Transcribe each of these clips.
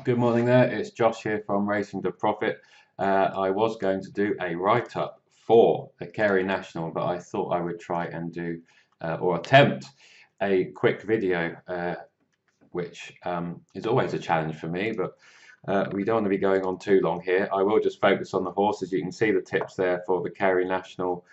Good morning there, it's Josh here from Racing to Profit. I was going to do a write-up for the Kerry National, but I thought I would try and do or attempt a quick video, which is always a challenge for me, but we don't want to be going on too long here. I will just focus on the horses. You can see the tips there for the Kerry National.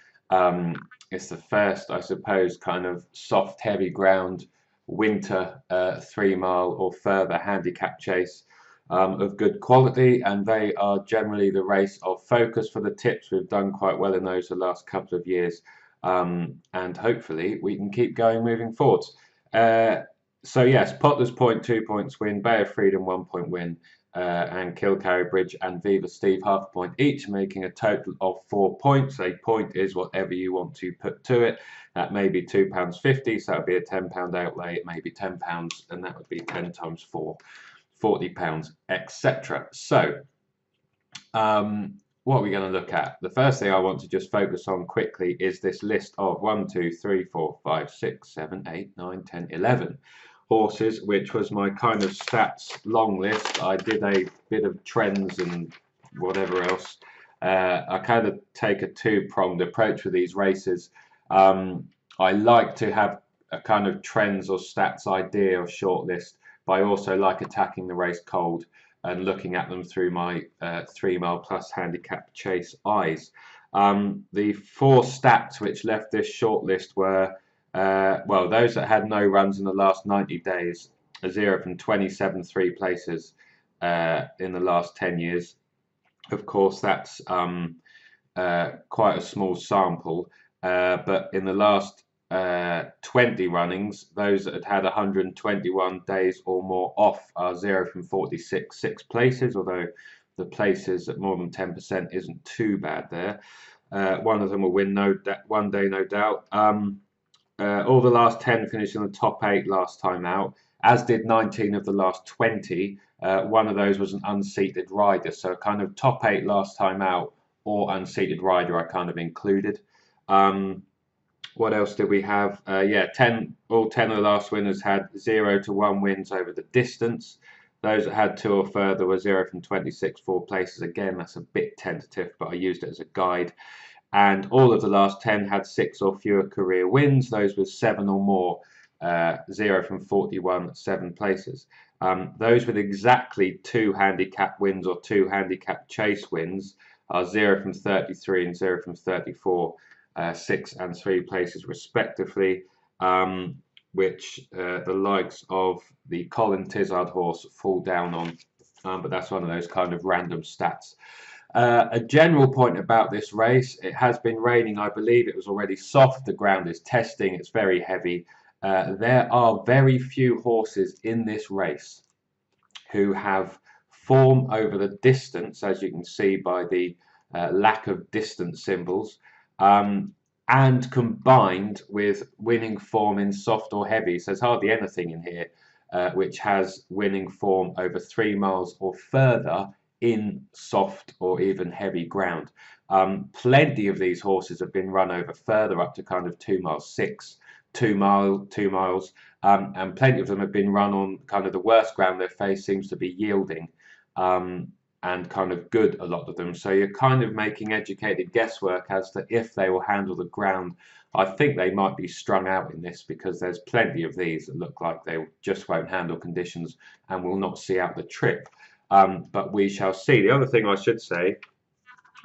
It's the first, I suppose, kind of soft, heavy ground winter 3 mile or further handicap chase of good quality, and they are generally the race of focus for the tips. We've done quite well in those the last couple of years, and hopefully we can keep going moving forward. So yes, Potter's Point 2 points win, Bay of Freedom 1 point win, and Kilcarry Bridge and Viva Steve half a point each, making a total of 4 points. A point is whatever you want to put to it. That may be £2.50, so that would be a £10 outlay. It may be £10, and that would be 10 times 4. £40, etc. So, what are we going to look at? The first thing I want to just focus on quickly is this list of 1, 2, 3, 4, 5, 6, 7, 8, 9, 10, 11 horses, which was my kind of stats long list. I did a bit of trends and whatever else. I kind of take a two-pronged approach with these races. I like to have a kind of trends or stats idea or short list, but I also like attacking the race cold and looking at them through my 3 mile plus handicap chase eyes. The 4 stats which left this shortlist were, well, those that had no runs in the last 90 days, a 0 from 27 3 places in the last 10 years. Of course, that's quite a small sample, but in the last 20 runnings, those that had 121 days or more off are 0 from 46 6 places, although the places at more than 10% isn't too bad there. One of them will win one day, no doubt. All the last 10 finished in the top 8 last time out, as did 19 of the last 20. One of those was an unseated rider, so kind of top 8 last time out or unseated rider I kind of included. What else did we have? Yeah, all 10 of the last winners had 0 to 1 wins over the distance. Those that had 2 or further were 0 from 26 4 places. Again, that's a bit tentative, but I used it as a guide. And all of the last 10 had 6 or fewer career wins. Those with 7 or more, 0 from 41 7 places. Those with exactly 2 handicap wins or 2 handicap chase wins are 0 from 33 and 0 from 34. 6 and 3 places respectively, which the likes of the Colin Tizard horse fall down on, but that's one of those kind of random stats. A general point about this race: it has been raining. I believe it was already soft. The ground is testing. It's very heavy. There are very few horses in this race who have form over the distance, as you can see by the lack of distance symbols, and combined with winning form in soft or heavy. So there's hardly anything in here which has winning form over 3 miles or further in soft or even heavy ground. Plenty of these horses have been run over further, up to kind of 2 miles 6, 2 miles, and plenty of them have been run on kind of the worst ground their face seems to be yielding. And kind of good, a lot of them. So you're kind of making educated guesswork as to if they will handle the ground. I think they might be strung out in this, because there's plenty of these that look like they just won't handle conditions and will not see out the trip. But we shall see. The other thing I should say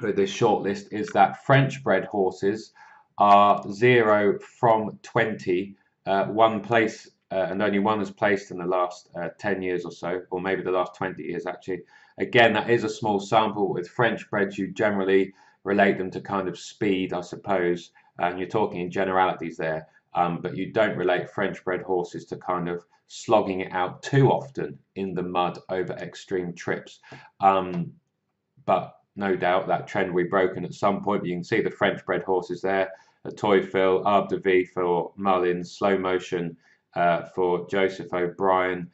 with this shortlist is that French bred horses are 0 from 20, 1 place, and only 1 is placed in the last 10 years or so, or maybe the last 20 years actually. Again, that is a small sample. With French breds, you generally relate them to kind of speed, I suppose, and you're talking in generalities there, but you don't relate French bred horses to kind of slogging it out too often in the mud over extreme trips. But no doubt that trend will be broken at some point. You can see the French bred horses there: a Toy Phil, Arb de Vie for Mullins, Slow Motion for Joseph O'Brien.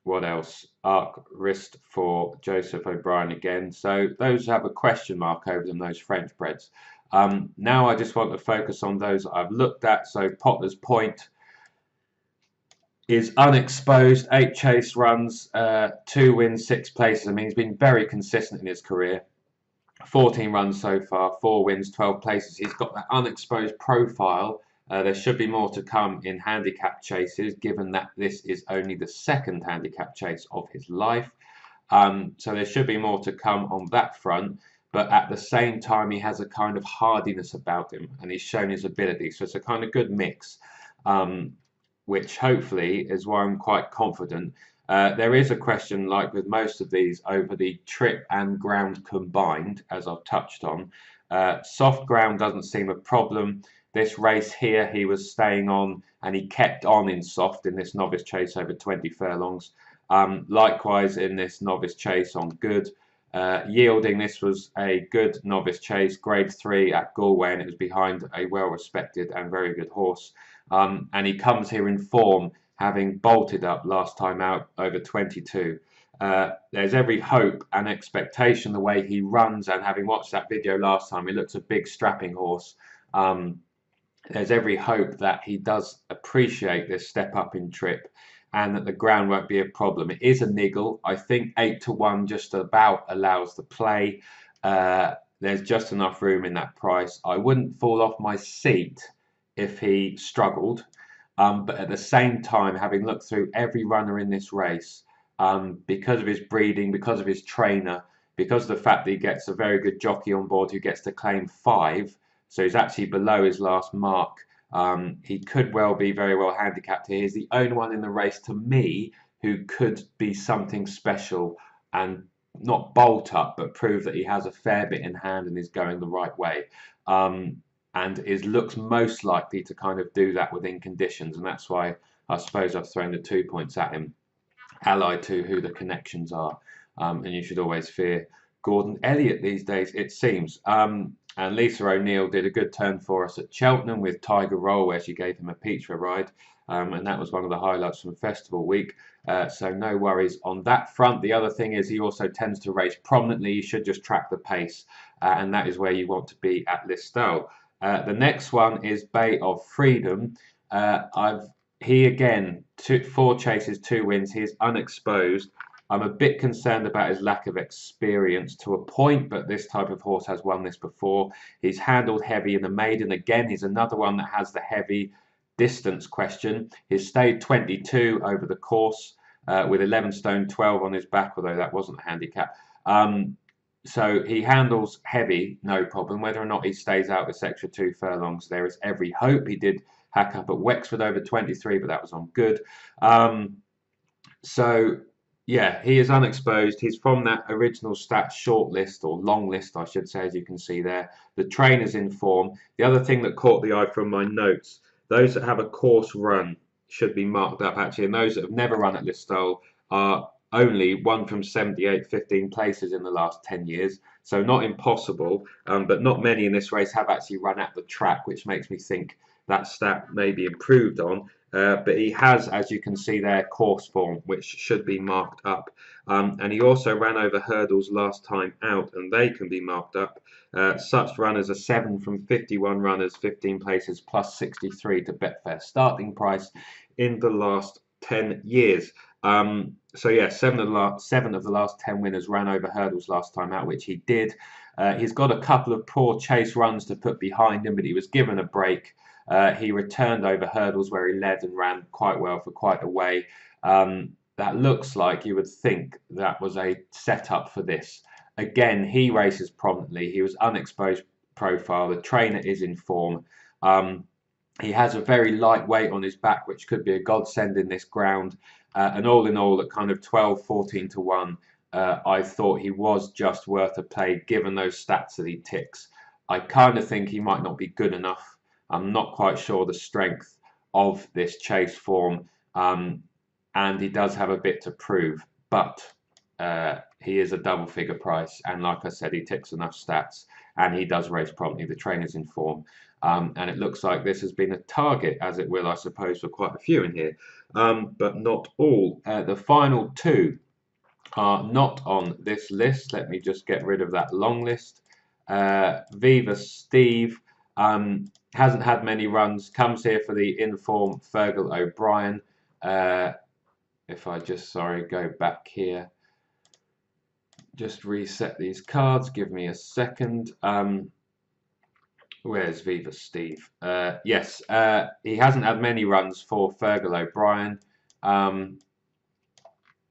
What else? Arc Wrist for Joseph O'Brien again. So those have a question mark over them, those French breds. Now I just want to focus on those that I've looked at. So Potter's Point is unexposed, 8 chase runs, 2 wins, 6 places. I mean, he's been very consistent in his career. 14 runs so far, 4 wins, 12 places. He's got that unexposed profile. There should be more to come in handicap chases, given that this is only the second handicap chase of his life. So there should be more to come on that front. But at the same time, he has a kind of hardiness about him, and he's shown his ability. So it's a kind of good mix. Which hopefully is why I'm quite confident. There is a question, like with most of these, over the trip and ground combined, as I've touched on. Soft ground doesn't seem a problem. This race here, he was staying on, and he kept on in soft in this novice chase over 20 furlongs. Likewise in this novice chase on good. Yielding, this was a good novice chase, grade 3 at Galway, and it was behind a well-respected and very good horse. And he comes here in form, having bolted up last time out over 22. There's every hope and expectation the way he runs, and having watched that video last time, he looks a big strapping horse. There's every hope that he does appreciate this step up in trip and that the ground won't be a problem. It is a niggle. I think 8-1 just about allows the play. There's just enough room in that price. I wouldn't fall off my seat if he struggled, but at the same time, having looked through every runner in this race, because of his breeding, because of his trainer, because of the fact that he gets a very good jockey on board who gets to claim 5, so he's actually below his last mark. He could well be very well handicapped here. He's the only one in the race, to me, who could be something special and not bolt up, but prove that he has a fair bit in hand and is going the right way. And looks most likely to kind of do that within conditions, and that's why I suppose I've thrown the 2 points at him, allied to who the connections are. And you should always fear Gordon Elliott these days, it seems. And Lisa O'Neill did a good turn for us at Cheltenham with Tiger Roll, where she gave him a peach for a ride, and that was one of the highlights from Festival Week. So no worries on that front. The other thing is he also tends to race prominently. You should just track the pace, and that is where you want to be at Listowel. The next one is Bay of Freedom. He again, 4 chases, 2 wins. He is unexposed. I'm a bit concerned about his lack of experience to a point, but this type of horse has won this before. He's handled heavy in the maiden. Again, he's another one that has the heavy distance question. He's stayed 22 over the course with 11 stone 12 on his back, although that wasn't a handicap. So he handles heavy, no problem. Whether or not he stays out this extra 2 furlongs, there is every hope. He did hack up at Wexford over 23, but that was on good. So yeah, he is unexposed. He's from that original stats short list, or long list, I should say, as you can see there. The trainer's in form. The other thing that caught the eye from my notes, those that have a course run should be marked up, actually, and those that have never run at Listowel are only 1 from 78, 15 places in the last 10 years. So not impossible, but not many in this race have actually run at the track, which makes me think that stat may be improved on. But he has, as you can see there, course form, which should be marked up. And he also ran over hurdles last time out, and they can be marked up. Such runners are 7 from 51 runners, 15 places, plus 63 to Betfair starting price in the last 10 years. So yeah, 7 of the last 10 winners ran over hurdles last time out, which he did. He's got a couple of poor chase runs to put behind him, but he was given a break. He returned over hurdles where he led and ran quite well for quite a way. That looks like you would think that was a setup for this. Again, he races prominently. He was unexposed profile. The trainer is in form. He has a very light weight on his back, which could be a godsend in this ground. And all in all, at kind of 12, 14-1, I thought he was just worth a play, given those stats that he ticks. I kind of think he might not be good enough. I'm not quite sure the strength of this chase form, and he does have a bit to prove, but he is a double-figure price, and like I said, he ticks enough stats, and he does race promptly. The trainer's in form, and it looks like this has been a target, as it will, I suppose, for quite a few in here, but not all. The final 2 are not on this list. Let me just get rid of that long list. Viva Steve hasn't had many runs, comes here for the in-form Fergal O'Brien. If I just, sorry, go back here, just reset these cards, give me a second. Where's Viva Steve? Yes, he hasn't had many runs for Fergal O'Brien.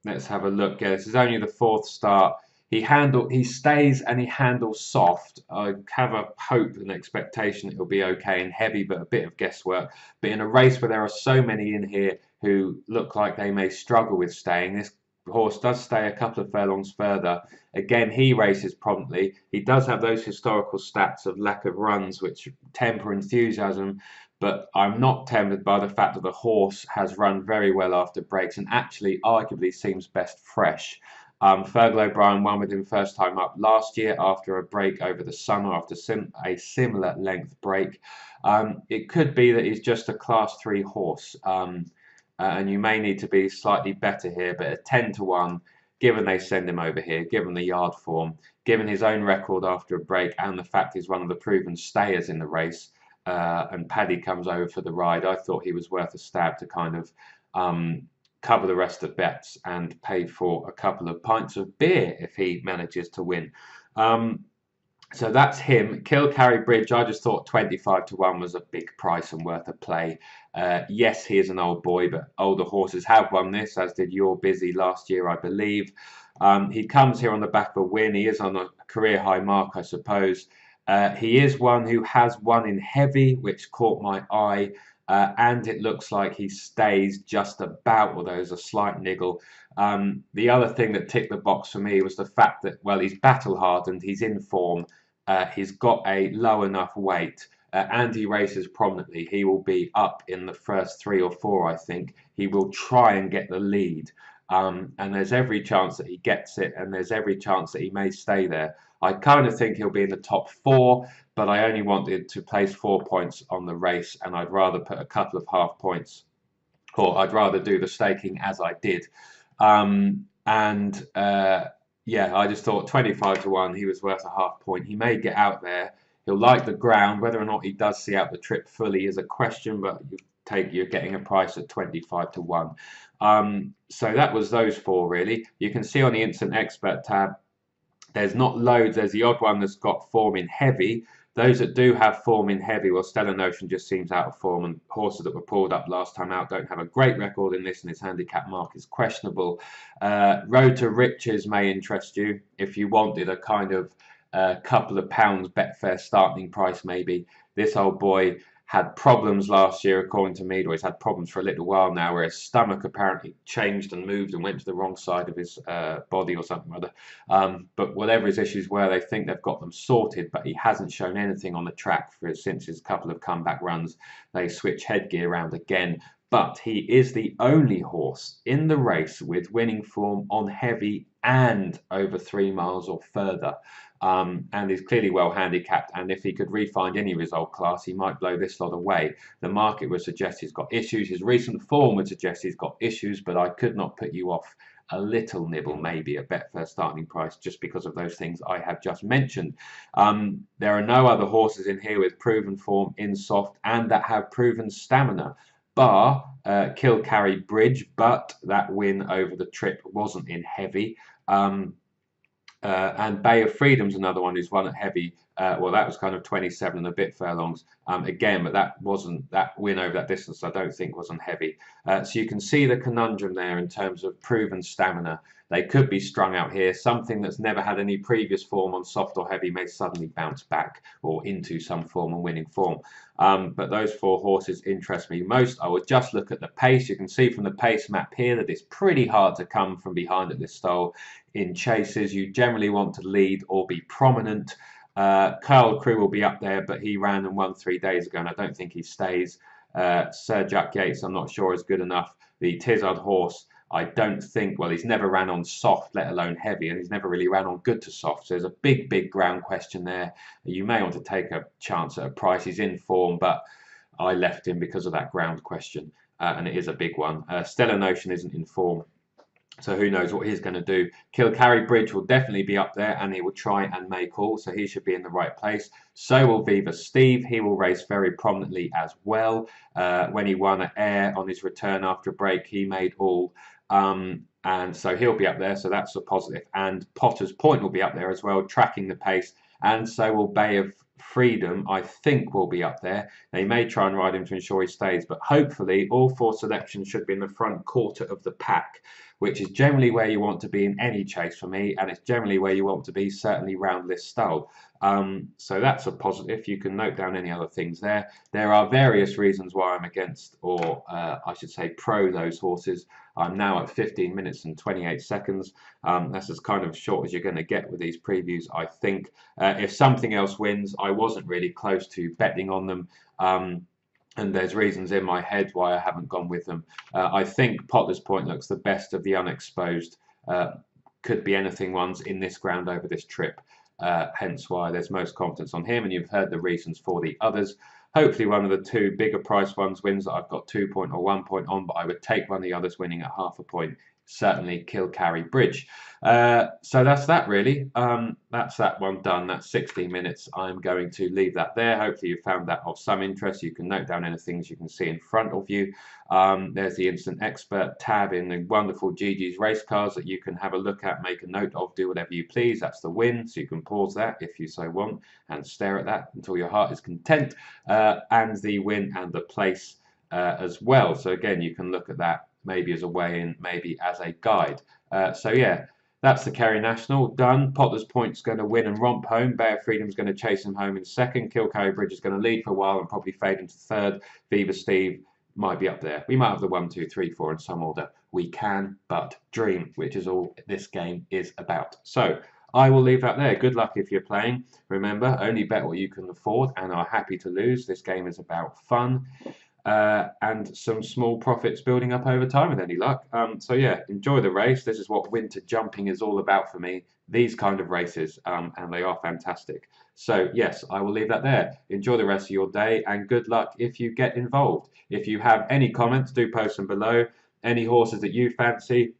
Let's have a look. Yeah, this is only the fourth start. He stays and he handles soft. I have a hope and expectation it'll be okay and heavy, but a bit of guesswork. But in a race where there are so many in here who look like they may struggle with staying, this horse does stay a couple of furlongs further. Again, he races promptly. He does have those historical stats of lack of runs, which temper enthusiasm. But I'm not tempted by the fact that the horse has run very well after breaks and actually arguably seems best fresh. Fergal O'Brien won with him first time up last year after a break over the summer, after a similar length break. It could be that he's just a class 3 horse, and you may need to be slightly better here, but at 10 to 1, given they send him over here, given the yard form, given his own record after a break, and the fact he's one of the proven stayers in the race, and Paddy comes over for the ride, I thought he was worth a stab to kind of cover the rest of bets and pay for a couple of pints of beer if he manages to win. So that's him. Kerry Bridge, I just thought 25 to 1 was a big price and worth a play. Yes, he is an old boy, but older horses have won this, as did You're Busy last year, I believe. He comes here on the back of a win. He is on a career high mark, I suppose. He is one who has won in heavy, which caught my eye, and it looks like he stays just about, although there's a slight niggle. The other thing that ticked the box for me was the fact that, well, he's battle hardened, he's in form, he's got a low enough weight, and he races prominently. He will be up in the first 3 or 4, I think. He will try and get the lead, and there's every chance that he gets it, and there's every chance that he may stay there. I kind of think he'll be in the top 4, but I only wanted to place 4 points on the race, and I'd rather put a couple of half points, or I'd rather do the staking as I did. Yeah, I just thought 25 to 1, he was worth a half point. He may get out there. He'll like the ground. Whether or not he does see out the trip fully is a question, but you're getting a price at 25 to 1. So that was those 4 really. You can see on the Instant Expert tab, there's not loads. There's the odd one that's got form in heavy. Those that do have form in heavy, well, Stellar Notion just seems out of form, and horses that were pulled up last time out don't have a great record in this, and his handicap mark is questionable. Road to Riches may interest you if you wanted a kind of couple of pounds Betfair starting price maybe. This old boy had problems last year, according to Mead, or he's had problems for a little while now, where his stomach apparently changed and moved and went to the wrong side of his body or something or other. But whatever his issues were, they think they've got them sorted, but he hasn't shown anything on the track since his couple of comeback runs. They switch headgear around again. But he is the only horse in the race with winning form on heavy and over 3 miles or further. And he's clearly well handicapped, and if he could re-find any result class, he might blow this lot away. The market would suggest he's got issues. His recent form would suggest he's got issues, but I could not put you off a little nibble, maybe a Betfair starting price, just because of those things I have just mentioned. There are no other horses in here with proven form in soft and that have proven stamina, bar Kerry Bridge, but that win over the trip wasn't in heavy. And Bay of Freedom's another one who's won at heavy. Well, that was kind of 27 and a bit furlongs again, but that win over that distance, I don't think, was on heavy. So you can see the conundrum there in terms of proven stamina. They could be strung out here. Something that's never had any previous form on soft or heavy may suddenly bounce back or into some form and winning form. But those 4 horses interest me most. I would just look at the pace. You can see from the pace map here that it's pretty hard to come from behind at this style. In chases, you generally want to lead or be prominent. Carl Crew will be up there, but he ran and won 3 days ago, and I don't think he stays. Sir Jack Yates, I'm not sure is good enough. The Tizard horse, I don't think, well, he's never ran on soft, let alone heavy, and he's never really ran on good to soft. So there's a big, big ground question there. You may want to take a chance at a price. He's in form, but I left him because of that ground question, and it is a big one. Stellar Notion isn't in form. So who knows what he's going to do. Kerry Bridge will definitely be up there, and he will try and make all, so he should be in the right place. So will Viva Steve. He will race very prominently as well. When he won at Ayr on his return after a break, he made all. And so he'll be up there, so that's a positive. And Potter's Point will be up there as well, tracking the pace. And so will Bay of Freedom, I think, will be up there. They may try and ride him to ensure he stays, but hopefully all 4 selections should be in the front quarter of the pack, which is generally where you want to be in any chase for me, and it's generally where you want to be, certainly round this style. So that's a positive. You can note down any other things there. There are various reasons why I'm against, or I should say pro, those horses. I'm now at 15 minutes and 28 seconds. That's as kind of short as you're going to get with these previews, I think. If something else wins, I wasn't really close to betting on them. And there's reasons in my head why I haven't gone with them. I think Potter's Point looks the best of the unexposed, could be anything ones in this ground over this trip. Hence why there's most confidence on him, and you've heard the reasons for the others. Hopefully one of the 2 bigger price ones wins that I've got 2 point or 1 point on, but I would take one of the others winning at half a point. Certainly Kerry Bridge. So that's that really. That's that one done. That's 16 minutes. I'm going to leave that there. Hopefully you found that of some interest. You can note down any things you can see in front of you. There's the Instant Expert tab in the wonderful Gigi's race cars that you can have a look at, make a note of, do whatever you please. That's the win, so you can pause that if you so want and stare at that until your heart is content. And the win and the place as well. So again, you can look at that maybe as a way in, maybe as a guide. So yeah, that's the Kerry National done. Potter's Point's going to win and romp home. Bay of Freedom's going to chase him home in second. Kerry Bridge is going to lead for a while and probably fade into third. Viva Steve might be up there. We might have the 1, 2, 3, 4 in some order. We can but dream, which is all this game is about. So I will leave that there. Good luck if you're playing. Remember, only bet what you can afford and are happy to lose. This game is about fun. And some small profits building up over time with any luck. So yeah, enjoy the race. This is what winter jumping is all about for me, these kind of races, and they are fantastic. So yes, I will leave that there. Enjoy the rest of your day and good luck if you get involved. If you have any comments, do post them below. Any horses that you fancy,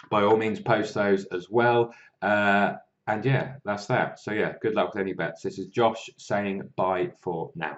by all means post those as well. And yeah, that's that. So yeah, good luck with any bets. This is Josh saying bye for now.